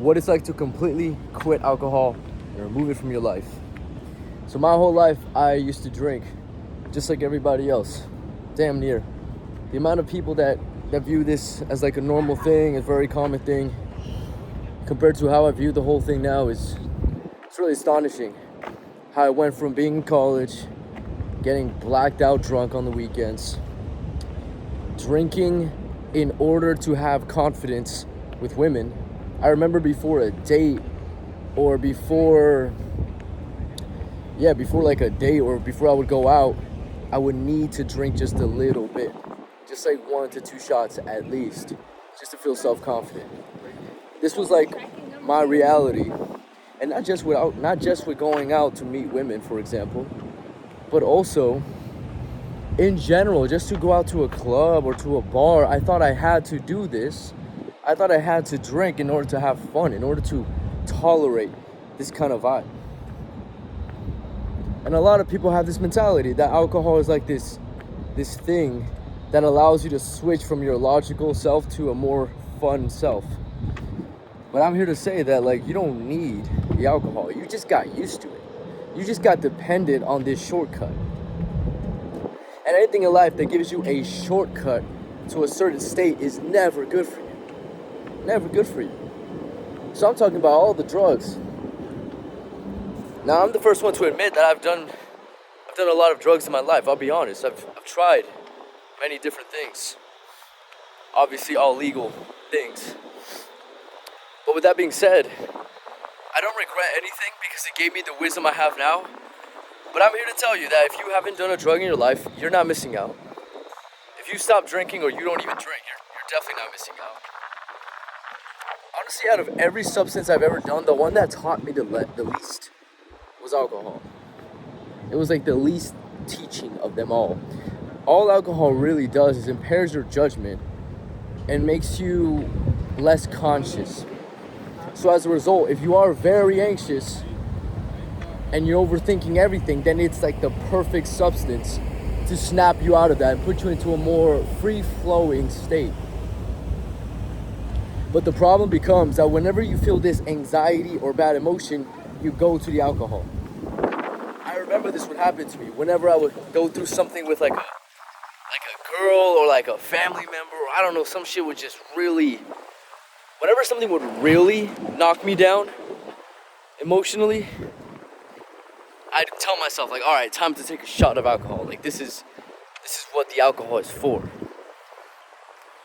What it's like to completely quit alcohol and remove it from your life. So my whole life I used to drink just like everybody else, damn near. The amount of people that view this as like a normal thing, a very common thing, compared to how I view the whole thing now it's really astonishing. How I went from being in college, getting blacked out drunk on the weekends, drinking in order to have confidence with women. I remember before a date or before like a date or before I would go out, I would need to drink just a little bit, just like 1 to 2 shots at least, just to feel self-confident. This was like my reality, and not just with going out to meet women, for example, but also in general, just to go out to a club or to a bar. I thought I had to do this. I thought I had to drink in order to have fun, in order to tolerate this kind of vibe. And a lot of people have this mentality that alcohol is like this thing that allows you to switch from your logical self to a more fun self. But I'm here to say that like you don't need the alcohol. You just got used to it. You just got dependent on this shortcut. And anything in life that gives you a shortcut to a certain state is never good for you. Never good for you. So I'm talking about all the drugs. Now I'm the first one to admit that I've done a lot of drugs in my life. I'll be honest. I've tried many different things. Obviously all legal things. But with that being said, I don't regret anything because it gave me the wisdom I have now. But I'm here to tell you that if you haven't done a drug in your life, you're not missing out. If you stop drinking or you don't even drink, you're definitely not missing out. Honestly, out of every substance I've ever done, the one that taught me the least was alcohol. It was like the least teaching of them all. All alcohol really does is impairs your judgment and makes you less conscious. So as a result, if you are very anxious and you're overthinking everything, then it's like the perfect substance to snap you out of that and put you into a more free-flowing state. But the problem becomes that whenever you feel this anxiety or bad emotion, you go to the alcohol. I remember this would happen to me whenever I would go through something with like a girl or like a family member, or I don't know, some shit would just really, whenever something would really knock me down emotionally, I'd tell myself like, all right, time to take a shot of alcohol. Like this is what the alcohol is for.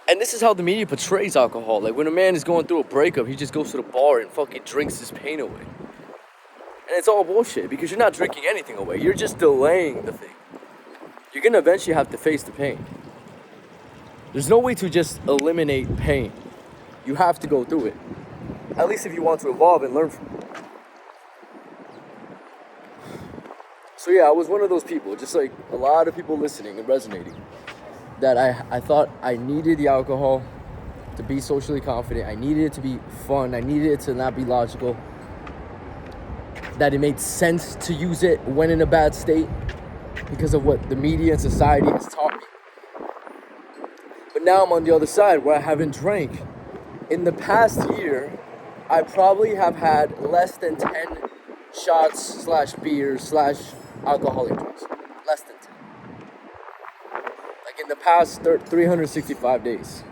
And this is how the media portrays alcohol. Like when a man is going through a breakup, he just goes to the bar and fucking drinks his pain away. And it's all bullshit because you're not drinking anything away. You're just delaying the thing. You're gonna eventually have to face the pain. There's no way to just eliminate pain. You have to go through it. At least if you want to evolve and learn from it. So yeah, I was one of those people, just like a lot of people listening and resonating, that I thought I needed the alcohol to be socially confident. I needed it to be fun. I needed it to not be logical. That it made sense to use it when in a bad state because of what the media and society has taught me. But now I'm on the other side where I haven't drank. In the past year, I probably have had less than 10 shots / beers / alcoholic drinks. Less than 10. Like in the past 365 days.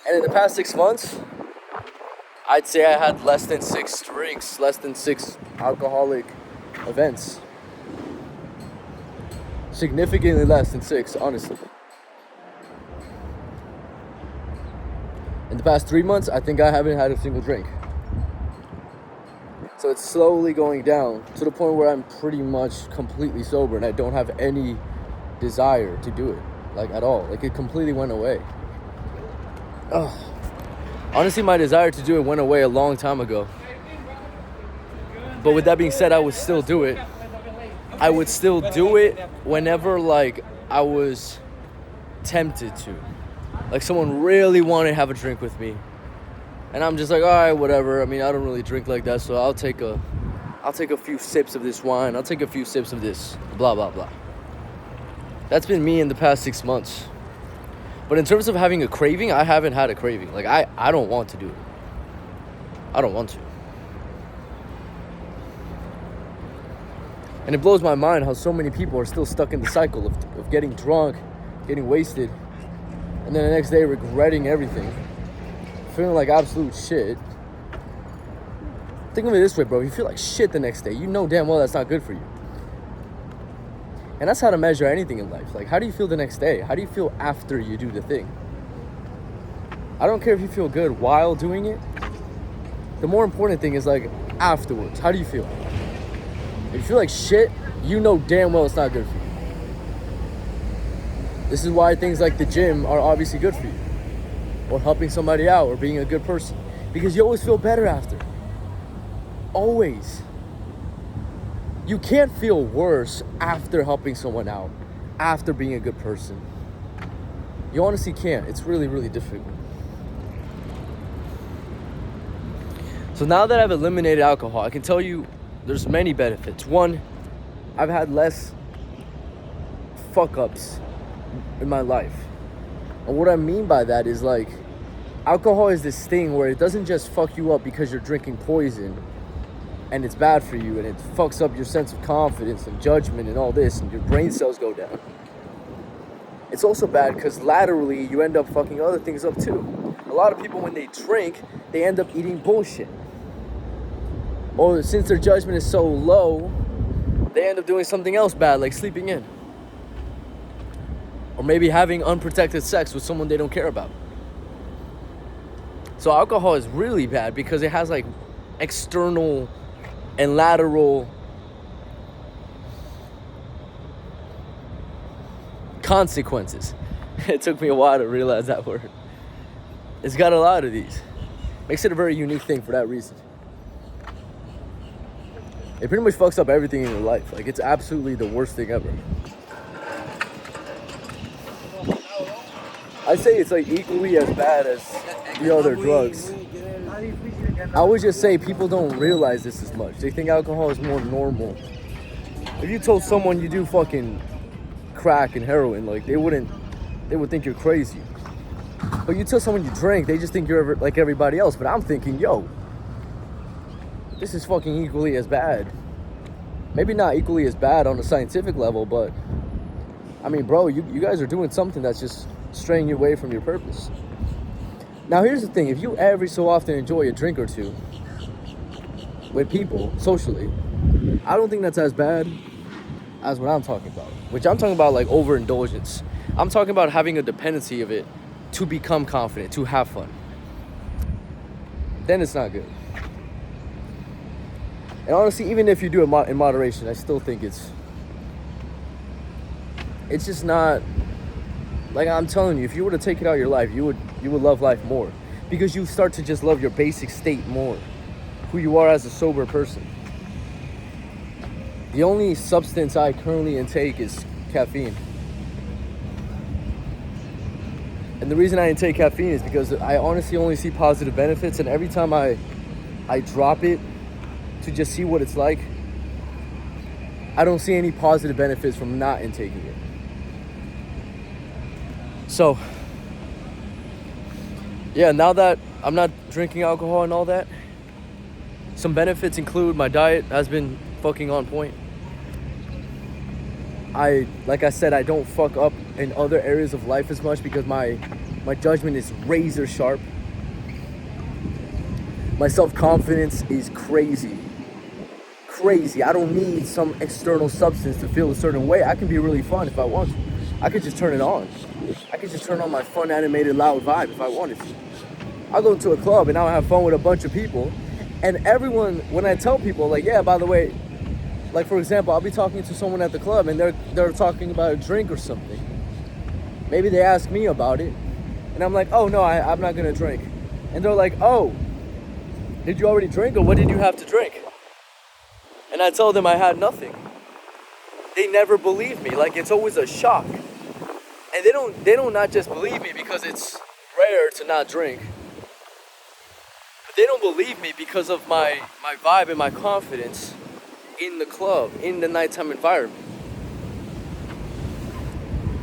And in the past 6 months, I'd say I had less than 6 drinks, less than 6 alcoholic events. Significantly less than 6, honestly. In the past 3 months, I think I haven't had a single drink. So it's slowly going down to the point where I'm pretty much completely sober and I don't have any desire to do it, like at all. Like it completely went away. Ugh. Honestly, my desire to do it went away a long time ago. But with that being said, I would still do it. I would still do it whenever like I was tempted to. Like someone really wanted to have a drink with me. And I'm just like, all right, whatever. I mean, I don't really drink like that, so I'll take a few sips of this wine. I'll take a few sips of this, blah, blah, blah. That's been me in the past 6 months. But in terms of having a craving, I haven't had a craving. Like, I don't want to do it. I don't want to. And it blows my mind how so many people are still stuck in the cycle of getting drunk, getting wasted, and then the next day regretting everything, feeling like absolute shit. Think of it this way, bro. If you feel like shit the next day, you know damn well that's not good for you. And that's how to measure anything in life. Like, how do you feel the next day? How do you feel after you do the thing? I don't care if you feel good while doing it. The more important thing is, like, afterwards. How do you feel? If you feel like shit, you know damn well it's not good for you. This is why things like the gym are obviously good for you. Or helping somebody out, or being a good person. Because you always feel better after. Always. You can't feel worse after helping someone out, after being a good person. You honestly can't. It's really, really difficult. So now that I've eliminated alcohol, I can tell you there's many benefits. One, I've had less fuck-ups in my life. And what I mean by that is, like, alcohol is this thing where it doesn't just fuck you up because you're drinking poison and it's bad for you and it fucks up your sense of confidence and judgment and all this and your brain cells go down. It's also bad because laterally you end up fucking other things up too. A lot of people, when they drink, they end up eating bullshit. Or since their judgment is so low, they end up doing something else bad, like sleeping in. Or maybe having unprotected sex with someone they don't care about. So alcohol is really bad because it has, like, external and lateral consequences. It took me a while to realize that word. It's got a lot of these. Makes it a very unique thing for that reason. It pretty much fucks up everything in your life. Like, it's absolutely the worst thing ever. I'd say it's, like, equally as bad as the other drugs. I would just say people don't realize this as much. They think alcohol is more normal. If you told someone you do fucking crack and heroin, like, they would think you're crazy. But you tell someone you drink, they just think you're like everybody else. But I'm thinking, yo, this is fucking equally as bad. Maybe not equally as bad on a scientific level, but I mean, bro, you guys are doing something that's just straying you away from your purpose. Now, here's the thing. If you every so often enjoy a drink or two with people, socially, I don't think that's as bad as what I'm talking about. Which I'm talking about, like, overindulgence. I'm talking about having a dependency of it to become confident, to have fun. Then it's not good. And honestly, even if you do it in moderation, I still think it's just not... Like, I'm telling you, if you were to take it out of your life, you would love life more. Because you start to just love your basic state more. Who you are as a sober person. The only substance I currently intake is caffeine. And the reason I intake caffeine is because I honestly only see positive benefits. And every time I drop it to just see what it's like, I don't see any positive benefits from not intaking it. So, yeah, now that I'm not drinking alcohol and all that, some benefits include my diet has been fucking on point. Like I said, I don't fuck up in other areas of life as much because my judgment is razor sharp. My self-confidence is crazy. I don't need some external substance to feel a certain way. I can be really fun if I want to. I could just turn it on. I could just turn on my fun, animated, loud vibe if I wanted to. I'll go to a club and I'll have fun with a bunch of people. And everyone, when I tell people, like, yeah, by the way, like, for example, I'll be talking to someone at the club and they're talking about a drink or something. Maybe they ask me about it. And I'm like, oh, no, I'm not going to drink. And they're like, oh, did you already drink or what did you have to drink? And I tell them I had nothing. They never believe me. Like, it's always a shock. And they don't not just believe me because it's rare to not drink. But they don't believe me because of my vibe and my confidence in the club, in the nighttime environment.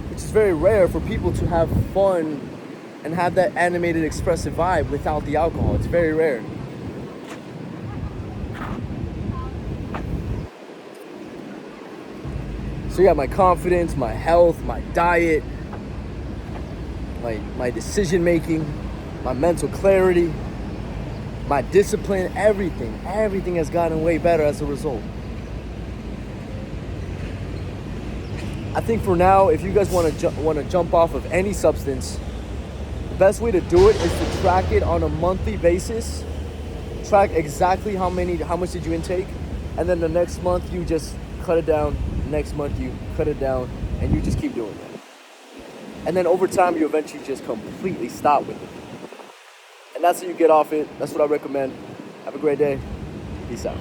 Which is very rare for people to have fun and have that animated, expressive vibe without the alcohol. It's very rare. So yeah, my confidence, my health, my diet, my decision making, my mental clarity, my discipline, everything has gotten way better as a result. I think for now, if you guys want to jump off of any substance, the best way to do it is to track it on a monthly basis. Track exactly how much did you intake, and then the next month you just cut it down. Next month you cut it down, and you just keep doing that. And then over time, you eventually just completely stop with it. And that's how you get off it. That's what I recommend. Have a great day. Peace out.